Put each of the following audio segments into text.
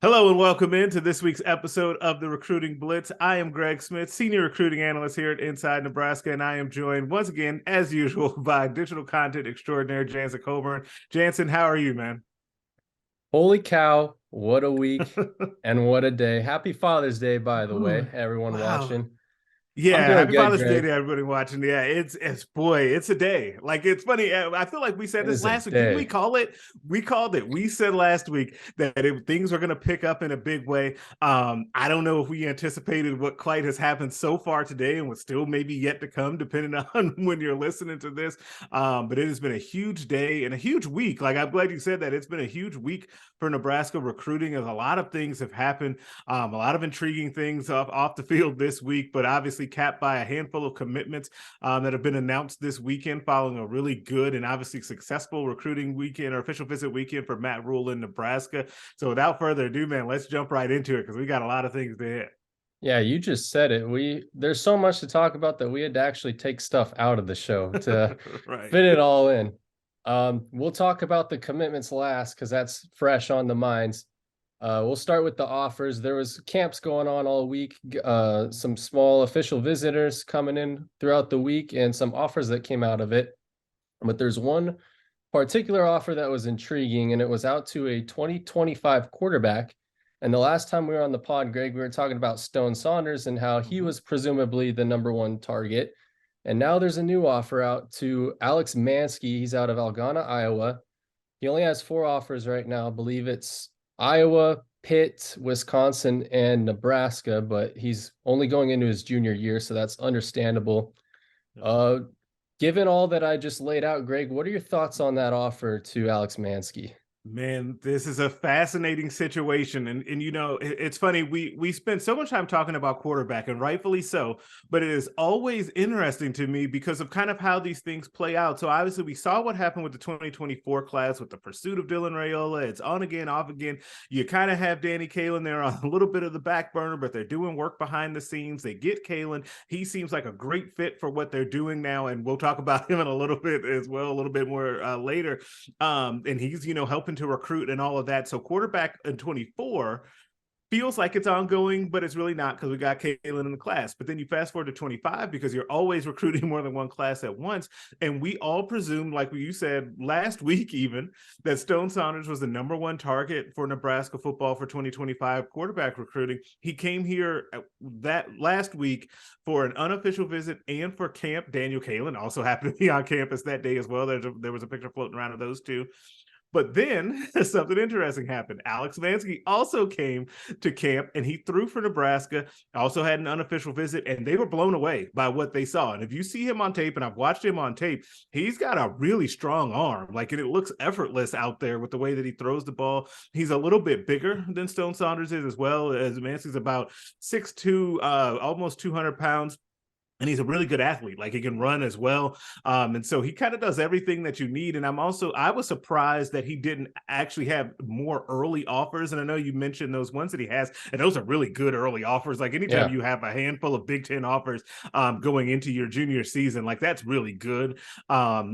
Hello and welcome into this week's episode of the Recruiting Blitz. I am Greg Smith, Senior Recruiting Analyst here at Inside Nebraska, and I am joined once again, as usual, by digital content extraordinaire Jansen Coburn. Jansen, how are you, man? Holy cow, what a week and what a day. Happy Father's Day, by the way, everyone Wow. watching. I'm Yeah, doing happy good, Father's Day Greg. to everybody watching. Yeah, it's boy, it's a day. Like it's funny. I feel like we said It this is a last week. Didn't we day. call it? We called it. We said last week that things are going to pick up in a big way. I don't know if we anticipated what quite has happened so far today, and what's still maybe yet to come, depending on when you're listening to this. But it has been a huge day and a huge week. Like I'm glad you said that. It's been a huge week for Nebraska recruiting, as a lot of things have happened. A lot of intriguing things off the field this week, but obviously capped by a handful of commitments that have been announced this weekend following a really good and obviously successful recruiting weekend or official visit weekend for Matt Rule in Nebraska. So without further ado, man, let's jump right into it because we got a lot of things to hit. Yeah, you just said it. There's so much to talk about that we had to actually take stuff out of the show to Right. fit it all in. We'll talk about the commitments last because that's fresh on the minds. We'll start with the offers. There was camps going on all week, some small official visitors coming in throughout the week, and some offers that came out of it. But there's one particular offer that was intriguing, and it was out to a 2025 quarterback. And the last time we were on the pod, Greg, we were talking about Stone Saunders and how he was presumably the #1 target. And now there's a new offer out to Alex Manske. He's out of Algona, Iowa. He only has 4 offers right now. I believe it's Iowa, Pitt, Wisconsin, and Nebraska, but he's only going into his junior year, so that's understandable. Uh, Given all that I just laid out, Greg, what are your thoughts on that offer to Alex Manske? Man, this is a fascinating situation. And you know, it's funny, we spend so much time talking about quarterback, and rightfully so, but it is always interesting to me because of kind of how these things play out. So obviously we saw what happened with the 2024 class with the pursuit of Dylan Raiola. It's on again, off again. You kind of have Danny KAELIN there on a little bit of the back burner, but they're doing work behind the scenes. They get KAELIN. He seems like a great fit for what they're doing now, and we'll talk about him in a little bit as well, a little bit more later. And he's, you know, helping to recruit and all of that. So quarterback in 24 feels like it's ongoing, but it's really not because we got KAELIN in the class. But then you fast forward to 25 because you're always recruiting more than one class at once. And we all presumed, like you said last week, even that Stone Saunders was the #1 target for Nebraska football for 2025 quarterback recruiting. He came here that last week for an unofficial visit and for camp. Daniel KAELIN also happened to be on campus that day as well. There was a picture floating around of those two. But then something interesting happened. Alex Manske also came to camp and he threw for Nebraska, also had an unofficial visit, and they were blown away by what they saw. And if you see him on tape, and I've watched him on tape, he's got a really strong arm. Like, and it looks effortless out there with the way that he throws the ball. He's a little bit bigger than Stone Saunders is, as well as Manske's about 6'2", almost 200 pounds. And he's a really good athlete. Like, he can run as well. And so he kind of does everything that you need. And I was surprised that he didn't actually have more early offers. And I know you mentioned those ones that he has, and those are really good early offers. Like, anytime Yeah, you have a handful of Big Ten offers going into your junior season, like, that's really good.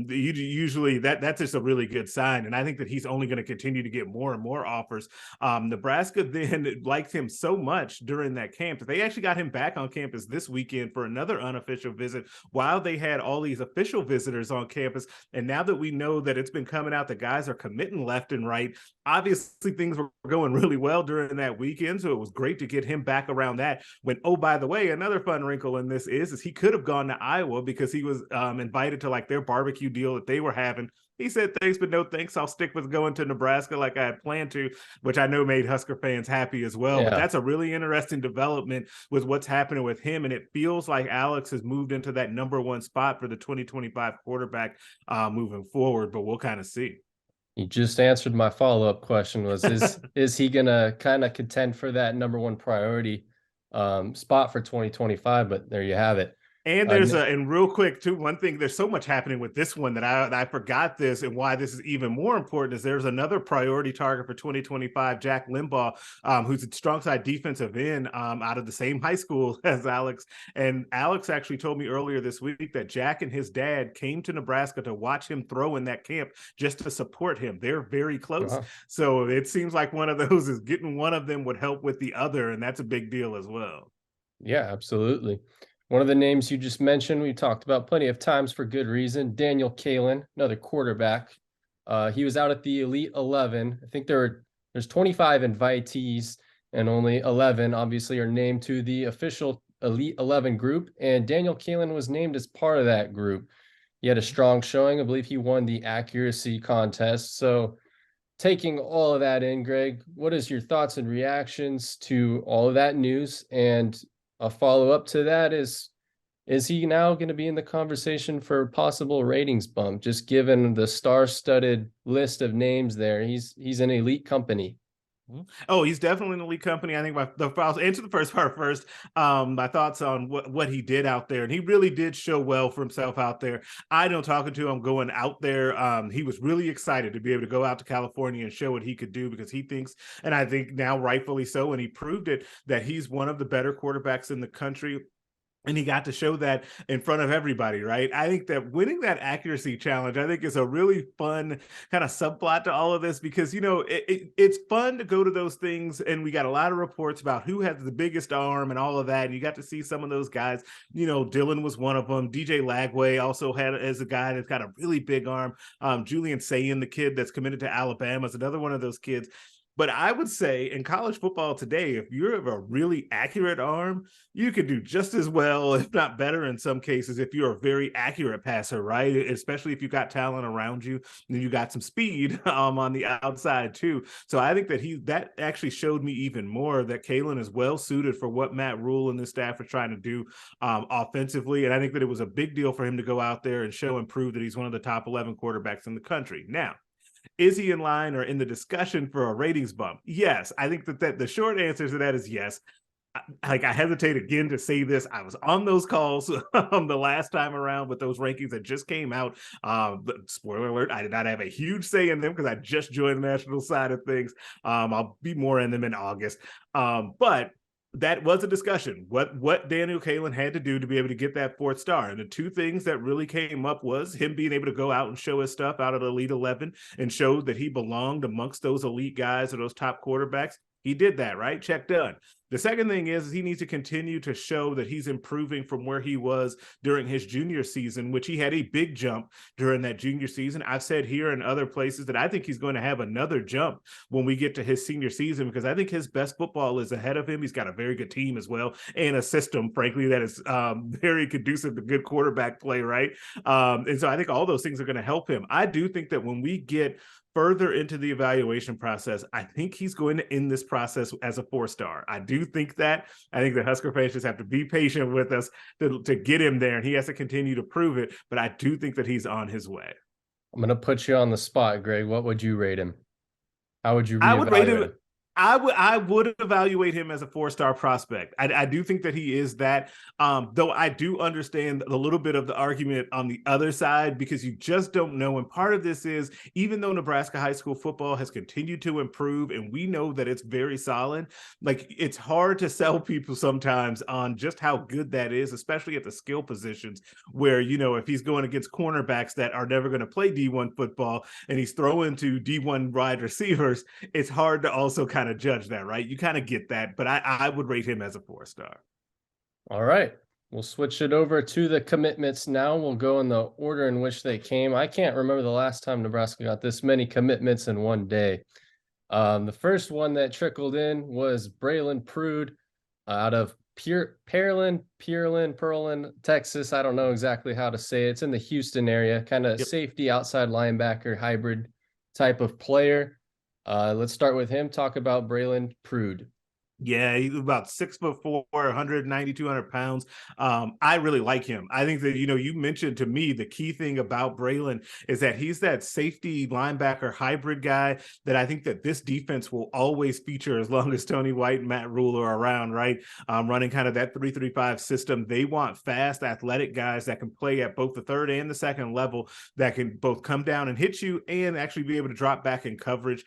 Usually that's just a really good sign. And I think that he's only going to continue to get more and more offers. Nebraska then liked him so much during that camp that they actually got him back on campus this weekend for another unofficial visit while they had all these official visitors on campus. And now that we know that it's been coming out, the guys are committing left and right. Obviously, things were going really well during that weekend, so it was great to get him back around that. When, oh, by the way, another fun wrinkle in this is he could have gone to Iowa because he was invited to like their barbecue deal that they were having. He said, thanks, but no thanks. I'll stick with going to Nebraska like I had planned to, which I know made Husker fans happy as well. But yeah. that's a really interesting development with what's happening with him. And it feels like Alex has moved into that #1 spot for the 2025 quarterback moving forward, but we'll kind of see. You just answered my follow-up question was, is he gonna kind of contend for that #1 priority spot for 2025? But there you have it. And there's and real quick too, one thing, there's so much happening with this one that I forgot this, and why this is even more important is there's another priority target for 2025, Jack Limbaugh, who's a strong side defensive end out of the same high school as Alex. And Alex actually told me earlier this week that Jack and his dad came to Nebraska to watch him throw in that camp just to support him. They're very close. So it seems like one of those is getting one of them would help with the other, and that's a big deal as well. Yeah, absolutely. One of the names you just mentioned, we talked about plenty of times for good reason. Daniel KAELIN, another quarterback. He was out at the Elite 11. I think there's 25 invitees, and only 11 obviously are named to the official Elite 11 group. And Daniel KAELIN was named as part of that group. He had a strong showing. I believe he won the accuracy contest. So taking all of that in, Greg, what is your thoughts and reactions to all of that news? And a follow-up to that is he now going to be in the conversation for possible ratings bump, just given the star-studded list of names there? He's an elite company. Oh, he's definitely in the elite company. I think I'll answer the first part first. My thoughts on what he did out there, and he really did show well for himself out there. I know, talking to him going out there, he was really excited to be able to go out to California and show what he could do, because he thinks, and I think now rightfully so, and he proved it, that he's one of the better quarterbacks in the country. And he got to show that in front of everybody, right? I think that winning that accuracy challenge, I think, is a really fun kind of subplot to all of this, because, you know, it's fun to go to those things, and we got a lot of reports about who has the biggest arm and all of that. And you got to see some of those guys. You know, Dylan was one of them. DJ Lagway also had as a guy that's got a really big arm. Julian Sayin, the kid that's committed to Alabama, is another one of those kids. But I would say in college football today, if you have a really accurate arm, you could do just as well, if not better in some cases, if you're a very accurate passer, right? Especially if you got talent around you and you got some speed on the outside too. So I think that that actually showed me even more that KAELIN is well suited for what Matt Rule and the staff are trying to do offensively. And I think that it was a big deal for him to go out there and show and prove that he's one of the top 11 quarterbacks in the country. Now, is he in line or in the discussion for a ratings bump? Yes. I think that the short answer to that is yes. I hesitate again to say this. I was on those calls the last time around with those rankings that just came out. Spoiler alert, I did not have a huge say in them because I just joined the national side of things. I'll be more in them in August. But that was a discussion, what Daniel KAELIN had to do to be able to get that 4th star. And the two things that really came up was him being able to go out and show his stuff out of the Elite 11 and showed that he belonged amongst those elite guys or those top quarterbacks. He did that, right? Check done. The second thing is he needs to continue to show that he's improving from where he was during his junior season, which he had a big jump during that junior season. I've said here and other places that I think he's going to have another jump when we get to his senior season, because I think his best football is ahead of him. He's got a very good team as well, and a system, frankly, that is very conducive to good quarterback play, right? And so I think all those things are going to help him. I do think that when we get further into the evaluation process, I think he's going to end this process as a 4-star. I do think that. I think the Husker fans just have to be patient with us to get him there, and he has to continue to prove it. But I do think that he's on his way. I'm going to put you on the spot, Greg. What would you rate him? How would you reevaluate him? I would evaluate him as a 4-star prospect. I do think that he is that, though I do understand a little bit of the argument on the other side, because you just don't know. And part of this is, even though Nebraska high school football has continued to improve and we know that it's very solid, like, it's hard to sell people sometimes on just how good that is, especially at the skill positions where, you know, if he's going against cornerbacks that are never going to play D1 football and he's throwing to D1 wide receivers, it's hard to also kind of judge that, right? You kind of get that, but I would rate him as a 4-star. All right, we'll switch it over to the commitments now. We'll go in the order in which they came. I can't remember the last time Nebraska got this many commitments in one day. The first one that trickled in was BRAYLEN PRUDE out of Pearland, Texas. I don't know exactly how to say it. It's in the Houston area, kind of safety, outside linebacker, hybrid type of player. Let's start with him. Talk about BRAYLEN PRUDE. Yeah, he's about 6'4", 190, 200 pounds. I really like him. I think that, you mentioned to me the key thing about BRAYLEN is that he's that safety linebacker hybrid guy that I think that this defense will always feature as long as Tony White and Matt Rule are around, right? Running kind of that 3-3-5 system. They want fast, athletic guys that can play at both the third and the second level, that can both come down and hit you and actually be able to drop back in coverage.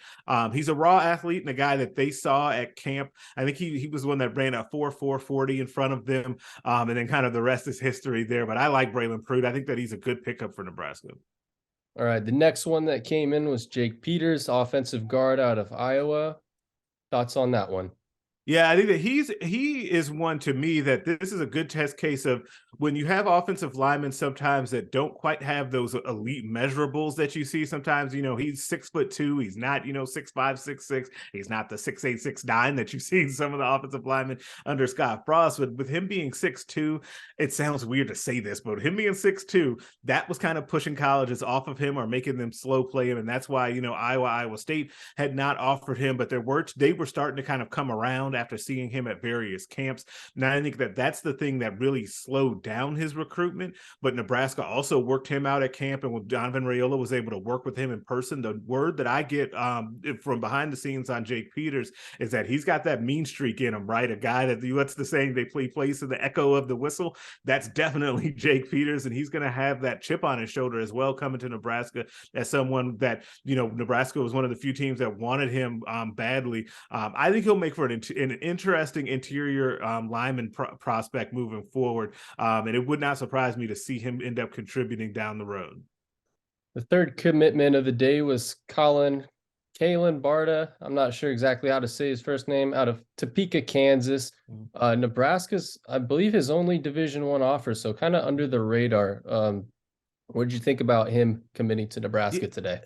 He's a raw athlete and a guy that they saw at camp. I think he was one that ran a 4.40 in front of them, and then kind of the rest is history there. But I like Braylon Prude. I think that he's a good pickup for Nebraska. All right, the next one that came in was Jake Peters, offensive guard out of Iowa. Thoughts on that one? Yeah, I think that he is one to me that this is a good test case of when you have offensive linemen sometimes that don't quite have those elite measurables that you see. Sometimes, he's 6'2", he's not, 6'5", 6'6", he's not the 6'8", 6'9" that you see in some of the offensive linemen under Scott Frost. But with him being 6'2", it sounds weird to say this, but him being 6'2", that was kind of pushing colleges off of him or making them slow play him. And that's why, Iowa State had not offered him, but they were starting to kind of come around after seeing him at various camps. Now, I think that that's the thing that really slowed down his recruitment, but Nebraska also worked him out at camp, and when Donovan Raiola was able to work with him in person, the word that I get from behind the scenes on Jake Peters is that he's got that mean streak in him, right? A guy that, what's the saying, they play place in the echo of the whistle. That's definitely Jake Peters, and he's going to have that chip on his shoulder as well coming to Nebraska as someone that, Nebraska was one of the few teams that wanted him badly. I think he'll make for an interesting interior lineman prospect moving forward. And it would not surprise me to see him end up contributing down the road. The third commitment of the day was KALLEN BARTA. I'm not sure exactly how to say his first name, out of Topeka, Kansas. Nebraska's, I believe, his only Division I offer, so kind of under the radar. What did you think about him committing to Nebraska today?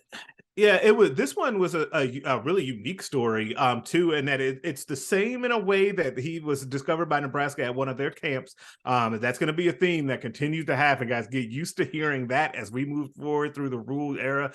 Yeah, this one was a really unique story too, and that it's the same in a way that he was discovered by Nebraska at one of their camps. That's going to be a theme that continues to happen, guys. Get used to hearing that as we move forward through the rule era.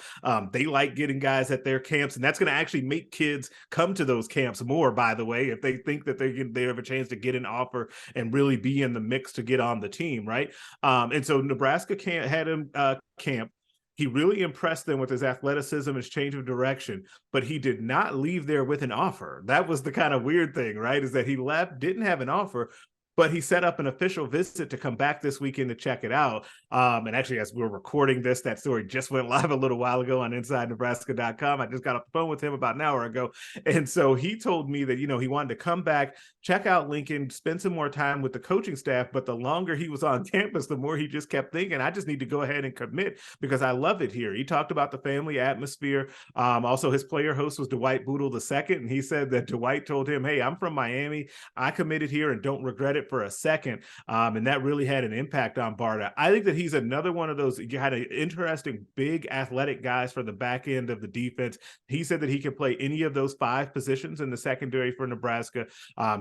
They like getting guys at their camps, and that's going to actually make kids come to those camps more, by the way, if they think that they have a chance to get an offer and really be in the mix to get on the team, right? And so Nebraska had him camp. He really impressed them with his athleticism, his change of direction, but he did not leave there with an offer. That was the kind of weird thing, right? Is that he left, didn't have an offer, but he set up an official visit to come back this weekend to check it out. And actually, as we're recording this, that story just went live a little while ago on InsideNebraska.com. I just got off the phone with him about an hour ago. And so he told me that, he wanted to come back, check out Lincoln, spend some more time with the coaching staff. But the longer he was on campus, the more he just kept thinking, I just need to go ahead and commit because I love it here. He talked about the family atmosphere. Also, his player host was Dwight Boodle II. And he said that Dwight told him, hey, I'm from Miami. I committed here and don't regret it for a second. And that really had an impact on BARTA. I think that he's another one of those, you had an interesting, big athletic guys for the back end of the defense. He said that he could play any of those 5 positions in the secondary for Nebraska.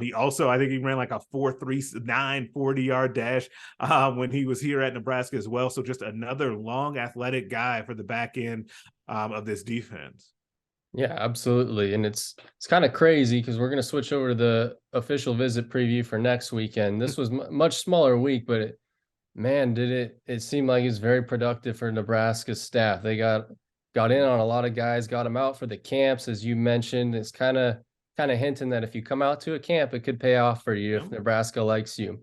He also, I think he ran like a 4.39 40-yard dash when he was here at Nebraska as well. So just another long athletic guy for the back end of this defense. Yeah, absolutely. And it's kind of crazy because we're going to switch over to the official visit preview for next weekend. This was much smaller week, but it seemed like it was very productive for Nebraska's staff. They got in on a lot of guys, got them out for the camps, as you mentioned. It's kind of hinting that if you come out to a camp, it could pay off for you if Nebraska likes you.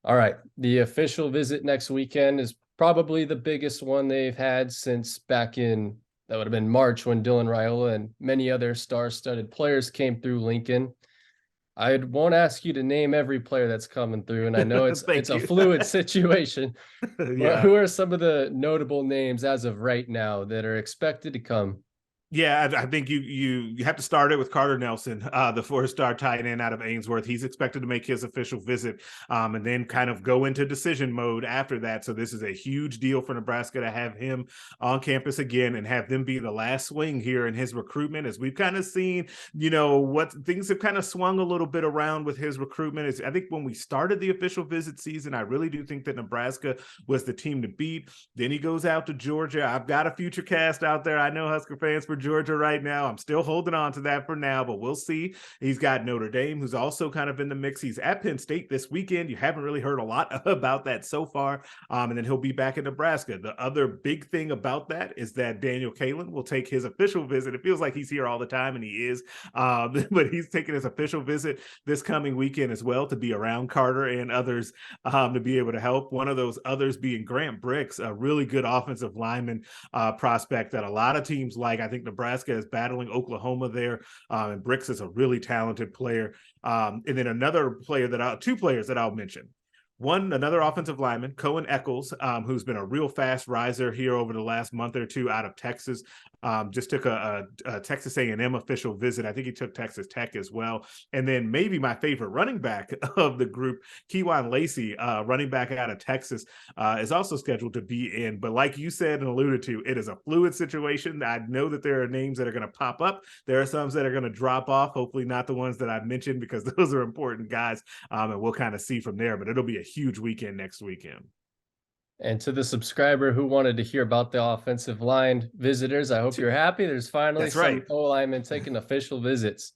All right, the official visit next weekend is probably the biggest one they've had since back in, that would have been March, when Dylan Raiola and many other star-studded players came through Lincoln. I won't ask you to name every player that's coming through, and I know it's a fluid situation. Yeah. Who are some of the notable names as of right now that are expected to come? Yeah, I think you have to start it with Carter Nelson, the 4-star tight end out of Ainsworth. He's expected to make his official visit and then kind of go into decision mode after that. So this is a huge deal for Nebraska to have him on campus again and have them be the last swing here in his recruitment. As we've kind of seen, what things have kind of swung a little bit around with his recruitment. Is I think when we started the official visit season, I really do think that Nebraska was the team to beat. Then he goes out to Georgia. I've got a future cast out there. I know Husker fans for for Georgia right now. I'm still holding on to that for now, but we'll see. He's got Notre Dame, who's also kind of in the mix. He's at Penn State this weekend. You haven't really heard a lot about that so far. And then he'll be back in Nebraska. The other big thing about that is that Daniel KAELIN will take his official visit. It feels like he's here all the time, and he is, but he's taking his official visit this coming weekend as well to be around Carter and others to be able to help. One of those others being Grant Brix, a really good offensive lineman prospect that a lot of teams like. I think Nebraska is battling Oklahoma there, and Brix is a really talented player. And then two players that I'll mention. One, another offensive lineman, Cohen Eccles, who's been a real fast riser here over the last month or two out of Texas. Just took a Texas A&M official visit. I think he took Texas Tech as well. And then maybe my favorite running back of the group, Keywan Lacey, running back out of Texas, is also scheduled to be in. But like you said and alluded to, it is a fluid situation. I know that there are names that are going to pop up. There are some that are going to drop off, hopefully not the ones that I've mentioned, because those are important guys. And we'll kind of see from there. But it'll be a huge weekend next weekend. And to the subscriber who wanted to hear about the offensive line visitors, I hope you're happy. There's finally some O-linemen taking official visits.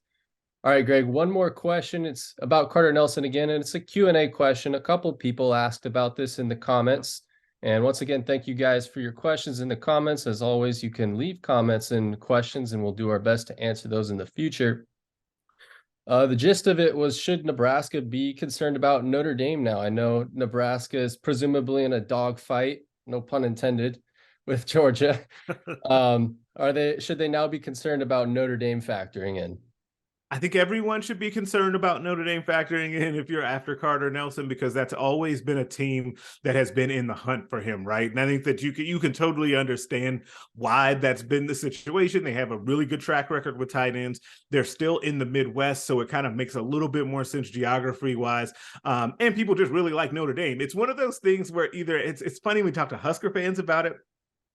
All right, Greg, one more question. It's about Carter Nelson again, and it's a Q&A question. A couple people asked about this in the comments. And once again, thank you guys for your questions in the comments. As always, you can leave comments and questions, and we'll do our best to answer those in the future. The gist of it was, should Nebraska be concerned about Notre Dame now? I know Nebraska is presumably in a dogfight, no pun intended, with Georgia. Should they now be concerned about Notre Dame factoring in? I think everyone should be concerned about Notre Dame factoring in if you're after Carter Nelson, because that's always been a team that has been in the hunt for him, right? And I think that you can totally understand why that's been the situation. They have a really good track record with tight ends. They're still in the Midwest, so it kind of makes a little bit more sense geography-wise. And people just really like Notre Dame. It's one of those things where either it's funny, we talk to Husker fans about it,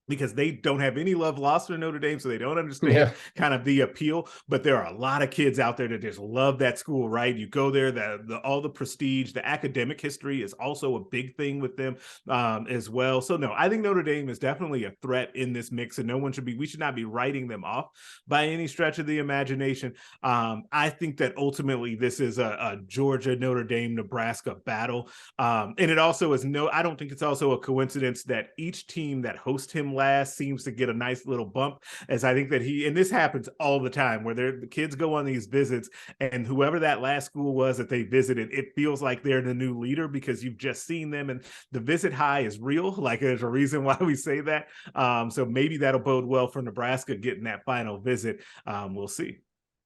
because they don't have any love lost to Notre Dame, so they don't understand kind of the appeal. But there are a lot of kids out there that just love that school, right? You go there, all the prestige, the academic history is also a big thing with them as well. So no, I think Notre Dame is definitely a threat in this mix, and we should not be writing them off by any stretch of the imagination. I think that ultimately this is a Georgia, Notre Dame, Nebraska battle. And it also is I don't think it's also a coincidence that each team that hosts him last seems to get a nice little bump, as I think that and this happens all the time, where the kids go on these visits, and whoever that last school was that they visited, it feels like they're the new leader because you've just seen them, and the visit high is real. Like, there's a reason why we say that. So maybe that'll bode well for Nebraska getting that final visit. We'll see.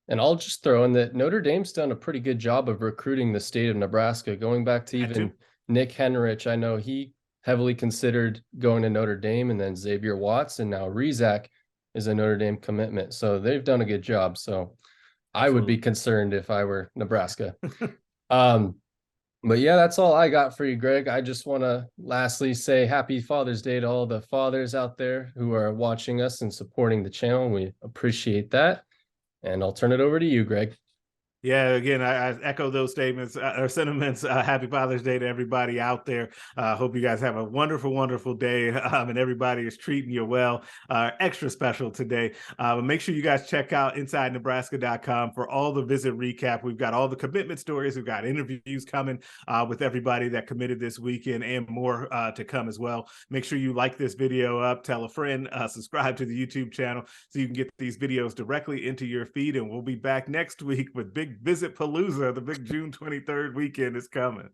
And I'll just throw in that Notre Dame's done a pretty good job of recruiting the state of Nebraska, going back to even Nick Henrich. I know he heavily considered going to Notre Dame, and then Xavier Watts, and now Rizak is a Notre Dame commitment. So they've done a good job. So I would be concerned if I were Nebraska. But yeah, that's all I got for you, Greg. I just want to lastly say happy Father's Day to all the fathers out there who are watching us and supporting the channel. We appreciate that. And I'll turn it over to you, Greg. Yeah, again, I echo those statements or sentiments. Happy Father's Day to everybody out there. Hope you guys have a wonderful, wonderful day, and everybody is treating you well. Extra special today. Make sure you guys check out InsideNebraska.com for all the visit recap. We've got all the commitment stories. We've got interviews coming with everybody that committed this weekend, and more to come as well. Make sure you like this video up, tell a friend, subscribe to the YouTube channel so you can get these videos directly into your feed. And we'll be back next week with Big Visit Palooza. The big June 23rd weekend is coming.